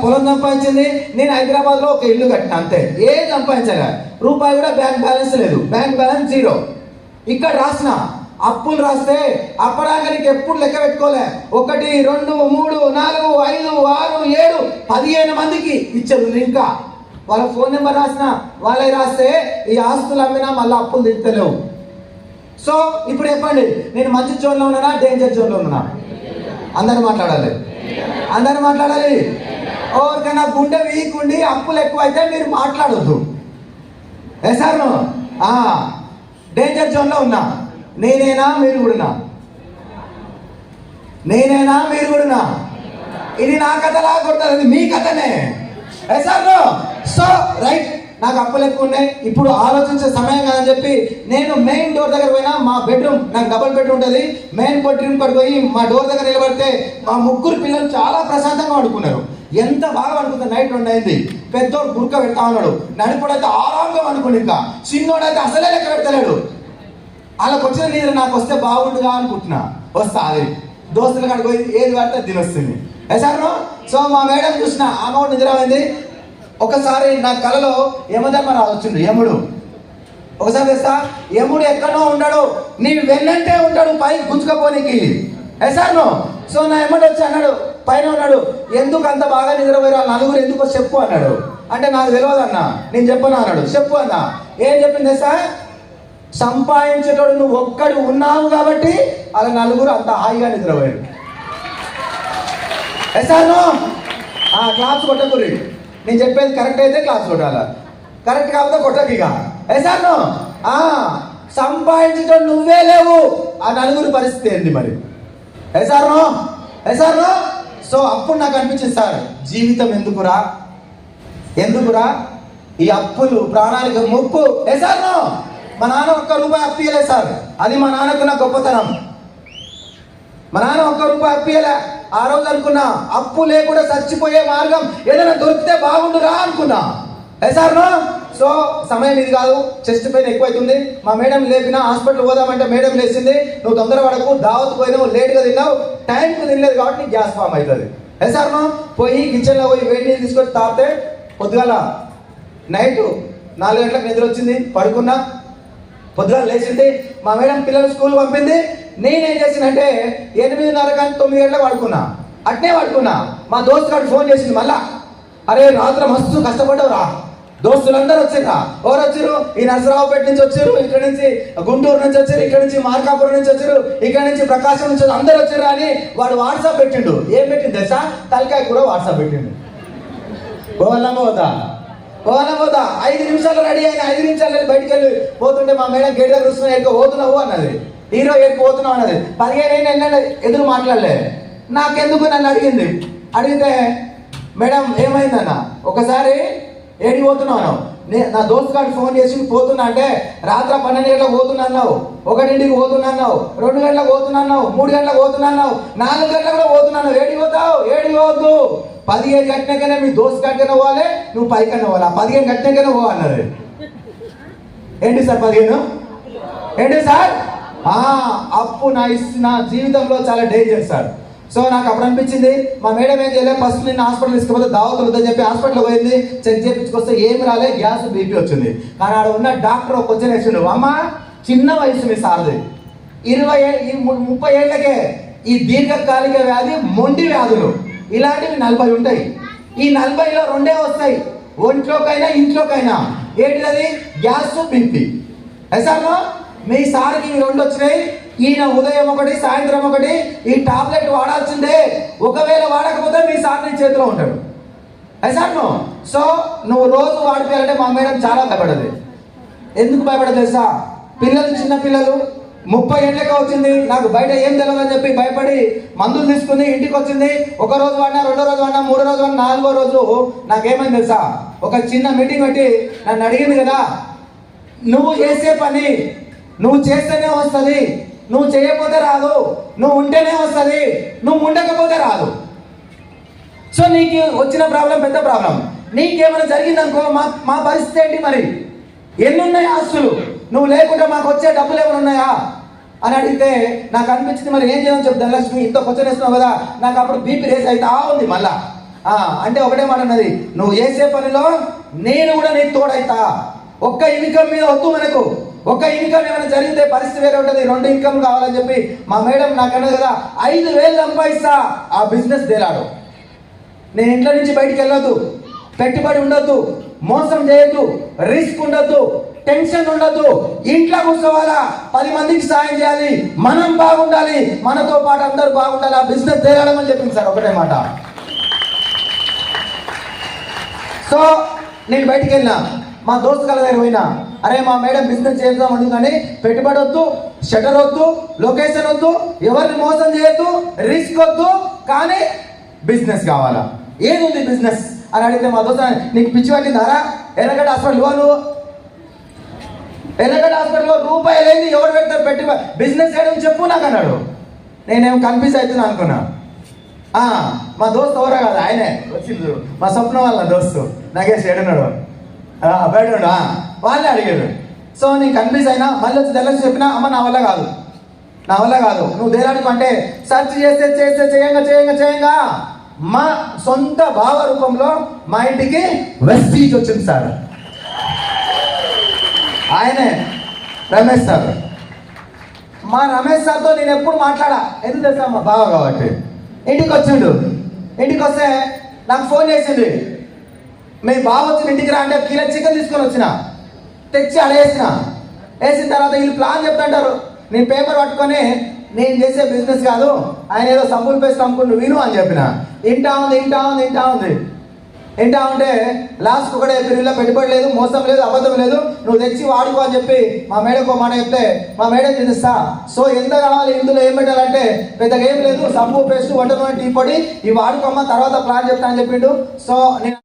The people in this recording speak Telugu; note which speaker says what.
Speaker 1: పొలం సంపాదించింది, నేను హైదరాబాద్లో ఒక ఇల్లు కట్టిన, అంతే. ఏం సంపాదించగా రూపాయి కూడా బ్యాంక్ బ్యాలెన్స్ లేదు, బ్యాంక్ బ్యాలెన్స్ జీరో. ఇక్కడ రాసిన అప్పులు రాస్తే అప్పడాక నీకు ఎప్పుడు లెక్క పెట్టుకోలే. 1 2 3 4 5 6 7 15 మందికి ఇచ్చారు. ఇంకా వాళ్ళ ఫోన్ నెంబర్ రాసిన వాళ్ళే రాస్తే ఈ ఆస్తులు అమ్మినా మళ్ళీ అప్పులు తింటలేవు. సో ఇప్పుడు చెప్పండి, నేను మంచి జోన్లో ఉన్నానా, డేంజర్ జోన్లో ఉన్నానా? అందరూ మాట్లాడాలి, అందరూ మాట్లాడాలి. ఎవరికైనా గుండె వీక్ ఉండి అప్పులు ఎక్కువ అయితే మీరు మాట్లాడొద్దు. సార్ డేంజర్ జోన్లో ఉన్నా. నేనేనా మీరు కూడా? నేనేనా మీరు కూడా? ఇది నా కథలా కొట్టదు, మీ కథనే. సార్ సో రైట్, నాకు అప్పులు ఎక్కువ ఉన్నాయి, ఇప్పుడు ఆలోచించే సమయం కాదని చెప్పి నేను మెయిన్ డోర్ దగ్గర పోయినా. మా బెడ్రూమ్, నాకు డబుల్ బెడ్రూమ్ ఉంటుంది, మెయిన్ బెడ్రూమ్ కాడికి పోయి మా డోర్ దగ్గర నిలబడితే మా 3 పిల్లలు చాలా ప్రశాంతంగా పడుకున్నారు. ఎంత బాగా పడుకుంటారు. నైట్ 2 అయింది. పెద్దోడు గుర్క పెడతా ఉన్నాడు, నడిపోడైతే ఆరాంగా పడుకోండి. ఇంకా చిన్నోడైతే అసలే లెక్క పెడతలేడు. వాళ్ళకి వచ్చిన నిద్ర నాకు వస్తే బాగుండుగా అనుకుంటున్నా. వస్తా అది దోస్తుల కాడికి పోయి ఏది పడితే తినొస్తుంది. సార్ సో మా మేడం చూసిన ఆమె నిద్రమైంది. ఒకసారి నా కలలో యమధర్మరాజు వచ్చిండు, యముడు. ఒకసారి తెస్తా, యముడు ఎక్కడో ఉన్నాడు, నీ వెన్నంటే ఉంటాడు పై గుంజుకపోనికి. సార్ సో నా యముడు వచ్చి అన్నాడు, పైన ఉన్నాడు, ఎందుకు అంత బాగా నిద్రపోయారు, 4 ఎందుకో చెప్పు అన్నాడు. అంటే నాకు తెలియదు అన్న, నేను చెప్పను అన్నాడు. చెప్పు అన్న. ఏం చెప్పింది సార్? సంపాదించేటోడు నువ్వు ఒక్కడు ఉన్నావు కాబట్టి అలా 4 అంత హాయిగా నిద్రపోయాడు. సార్ క్లాస్ కొట్టకురి, నేను చెప్పేది కరెక్ట్ అయితే క్లాస్ కొట్టాలా, కరెక్ట్ కాకపోతే కొట్టకిగా. సార్ సంపాదించేటోడు నువ్వే లేవు, ఆ 4 పరిస్థితి ఏంటి మరి? సార్ సో అప్పుడు నాకు అనిపించింది, సార్ జీవితం ఎందుకురా, ఎందుకురా ఈ అప్పులు, ప్రాణానికి ముప్పు. సార్ మా నాన్న 1 రూపాయి అప్పు ఇవ్వలే సార్, అది మా నాన్నకున్న గొప్పతనం. మా నాన్న 1 రూపాయి అప్పు ఇవ్వలే. ఆ రోజు అనుకున్నా అప్పు లేకుండా చచ్చిపోయే మార్గం ఏదైనా దొరికితే బాగుండురా అనుకున్నా. సార్ సో సమయం ఇది కాదు, చెస్ట్ పెయిన్ ఎక్కువైతుంది. మా మేడం లేపిన హాస్పిటల్ పోదామంటే మేడం లేచింది, నువ్వు తొందర పడకు, దావత్ పోయినావు, లేట్గా తిన్నావు, టైంకి తినలేదు కాబట్టి నీకు గ్యాస్ ఫామ్ అవుతుంది. సార్ పోయి కిచెన్లో పోయి వేడి నీళ్ళు తీసుకొని తాగితే పొద్దుగాల నైట్ 4 గంటలకు నిద్ర వచ్చింది, పడుకున్నా. పొద్దుగాల లేచింది, మా మేడం పిల్లలు స్కూల్ పంపింది. నేనేం చేసినంటే 8:30 కానీ 9 గంటలకు పడుకున్నా. అట్నే పడుకున్నా. మా దోస్తు గారు ఫోన్ చేసింది మళ్ళా, అరే రాత్రి మస్తు కష్టపడ్డావురా, దోస్తులందరూ వచ్చిర్రా. ఎవరు వచ్చారు? ఈ నరసరావుపేట నుంచి వచ్చారు, ఇక్కడ నుంచి గుంటూరు నుంచి వచ్చారు, ఇక్కడ నుంచి మార్కాపురం నుంచి వచ్చారు, ఇక్కడ నుంచి ప్రకాశం నుంచి అందరు వచ్చారు అని వాడు వాట్సాప్ పెట్టిండు. ఏం పెట్టింది తెలుసా? తలకాయ కూడా వాట్సాప్ పెట్టిండు. పోవాలా పోతా 5 నిమిషాలు రెడీ అయిన 5 నిమిషాలు బయటికి వెళ్ళి పోతుంటే మా మేడం గేట్ దగ్గర వస్తున్నా, ఎక్కడికి పోతున్నావు అన్నది. హీరో ఎక్కడికి పోతున్నావు అన్నది. 15 అయినా ఎదురు మాట్లాడలే. నాకెందుకు నన్ను అడిగింది. అడిగితే మేడం ఏమైందన్న, ఒకసారి ఏడికి పోతున్నావు? నా దోస్తు గారికి ఫోన్ చేసి పోతున్నా అంటే రాత్రి 12 గంటలకు పోతున్నా అన్నావు, 1 పోతున్నావు, 2 గంటలకు పోతున్నావు, 3 గంటలకు పోతున్నావు, 4 గంటలకు కూడా పోతున్నావు. ఏడికి పోతావు? ఏడికి పోవద్దు, 15 గంటలకైనా మీ దోస్తు గంటకైనా పోవాలి, నువ్వు పైకన్నా పోవాలి, 15 గంటలకైనా పోవాలన్నారు. ఏంటి సార్ 15? ఏంటి సార్? అప్పు నా జీవితంలో చాలా డేంజర్ సార్. సో నాకు అప్పుడు అనిపించింది, మా మేడం ఏం చేయలేదు, ఫస్ట్ నిన్న హాస్పిటల్ తీసుకుపోతే దావతులు వద్దని చెప్పి హాస్పిటల్ పోయింది. చెక్ చేయించుకొస్తే ఏమి రాలే, గ్యాస్ బీపీ వచ్చింది. కానీ ఆడ ఉన్న డాక్టర్ ఒక క్వశ్చన్ వేసిండు, అమ్మ చిన్న వయసు మీ సార్ది, 30 ఏళ్ళకే ఈ దీర్ఘకాలిక వ్యాధి, మొండి వ్యాధులు ఇలాంటివి 40 ఉంటాయి. ఈ 40లో 2 వస్తాయి, ఒంట్లోకైనా ఇంట్లోకైనా. ఏంటిది? Gas, BP. సార్ మీ సార్కి 2 వచ్చినాయి. ఈయన ఉదయం 1, సాయంత్రం 1 ఈ టాబ్లెట్ వాడాల్సిందే. ఒకవేళ వాడకపోతే మీ సార్ నీ చేతిలో ఉంటాడు. సార్ సో నువ్వు రోజు వాడిపోయాలంటే మా మేడం చాలా భయపడదు. ఎందుకు భయపడదు తెలుసా? పిల్లలు, చిన్న పిల్లలు 30 ఏళ్ళకే వచ్చింది, నాకు బయట ఏం తెలియదని చెప్పి భయపడి మందులు తీసుకుని ఇంటికి వచ్చింది. 1 రోజు వాడినా, 2వ రోజు వాడినా, 3వ రోజు వాడినా, 4వ రోజు నాకేమైంది తెలుసా? ఒక చిన్న మీటింగ్ పెట్టి నన్ను అడిగింది కదా, నువ్వు చేసే పని నువ్వు చేస్తేనే వస్తుంది, నువ్వు చేయకపోతే రాదు, నువ్వు ఉంటేనే వస్తుంది, నువ్వు ఉండకపోతే రాదు. సో నీకు వచ్చిన ప్రాబ్లం పెద్ద ప్రాబ్లం. నీకేమైనా జరిగిందనుకో మా పరిస్థితి ఏంటి మరి? ఎన్ని ఉన్నాయి ఆస్తులు? నువ్వు లేకుండా మాకు వచ్చే డబ్బులు ఏమైనా ఉన్నాయా అని అడిగితే నాకు అనిపించింది, మరి ఏం చేయాలని చెప్పి ధనలక్ష్మి ఇంత క్వశ్చన్ వేస్తున్నావు కదా. నాకు అప్పుడు బీపీ రేస్ అవుతా ఉంది. మళ్ళా అంటే ఒకటే మాట అన్నది, నువ్వు చేసే పనిలో నేను కూడా నీకు తోడైతా. ఒక్క ఇన్కమ్ మీద వద్దు మనకు. ఒక ఇన్కమ్ ఏమైనా జరిగితే పరిస్థితి వేరే ఉంటుంది. 2 ఇన్కమ్ కావాలని చెప్పి మా మేడం నాకు అన్నది కదా, 5,000 సంపాదిస్తా. ఆ బిజినెస్ తేలాడు. నేను ఇంట్లో నుంచి బయటికి వెళ్ళొద్దు, పెట్టుబడి ఉండొద్దు, మోసం చేయొద్దు, రిస్క్ ఉండొద్దు, టెన్షన్ ఉండొద్దు. ఇంట్లో కూర్చోవాలా, 10 మందికి సాయం చేయాలి, మనం బాగుండాలి, మనతో పాటు అందరూ బాగుండాలి. ఆ బిజినెస్ తేలడం అని చెప్పింది సార్ ఒకటే మాట. సో నేను బయటికి వెళ్ళినా, మా దోస్తు కల దగ్గర పోయినా, అరే మా మేడం బిజినెస్ చేద్దాం అంటుంది, కానీ పెట్టుబడి వద్దు, షటర్ వద్దు, లొకేషన్ వద్దు, ఎవరిని మోసం చేయొద్దు, రిస్క్ వద్దు, కానీ బిజినెస్ కావాలా. ఏది ఉంది బిజినెస్ అని అడిగితే మా దోస్తు, నీకు పిచ్చి పట్టిందారా? ఎర్రగడ్డ హాస్పిటల్ నువ్వు ఎర్రగడ్డ హాస్పిటల్లో రూపాయి లేదు, ఎవరు పెడతారు పెట్టి బిజినెస్ చేయడం చెప్పు నాకు అన్నాడు. నేనేం కన్ఫ్యూజ్ అవుతున్నా అనుకున్నా. మా దోస్తు ఎవరో కాదు, ఆయనే వచ్చింది, మా స్వప్న వాళ్ళ దోస్తు నగేష్ ఏడున్నాడు, బయట వాళ్ళే అడిగాడు. సో నేను కన్ఫ్యూజ్ అయినా, మళ్ళీ వచ్చి తెల్లసి చెప్పినా, అమ్మ నా వల్ల కాదు, నా వల్ల కాదు, నువ్వు దేరానికి అంటే సర్చ్ చేస్తే చేస్తే చేయంగా మా సొంత భావ రూపంలో మా ఇంటికి వెస్టీజ్ వచ్చింది సార్. ఆయనే రమేష్ సార్. మా రమేష్ సార్తో నేను ఎప్పుడు మాట్లాడా, ఎందుకు తెలుసా, మా బావ కాబట్టి. ఇంటికి వచ్చిండు, ఇంటికి వస్తే నాకు ఫోన్ చేసింది, మీ బావ వచ్చిన ఇంటికి రా అంటే కిలో చికెన్ తీసుకొని వచ్చిన, తెచ్చి అడేసిన. వేసిన తర్వాత వీళ్ళు ప్లాన్ చెప్తుంటారు, నేను పేపర్ పట్టుకొని నేను చేసే బిజినెస్ కాదు, ఆయన ఏదో సంపూల్ పేస్ట్ అమ్ముకుంటూ విను అని చెప్పిన. ఇంటా ఉంటే లాస్ట్కి ఒకటే పిల్లల్లో పెట్టుబడి లేదు, మోసం లేదు, అబద్ధం లేదు, నువ్వు తెచ్చి వాడుకో అని చెప్పి మా మేడకు మాట చెప్తే మా మేడం తెలుస్తా. సో ఎంత కావాలి, ఇందులో ఏం పెట్టాలంటే పెద్దగా ఏం లేదు, సంపూ పేస్ట్, వంట నూనె, టీ పొడి, ఇవి వాడుకోమ్మా, తర్వాత ప్లాన్ చెప్తా అని చెప్పిండు. సో నేను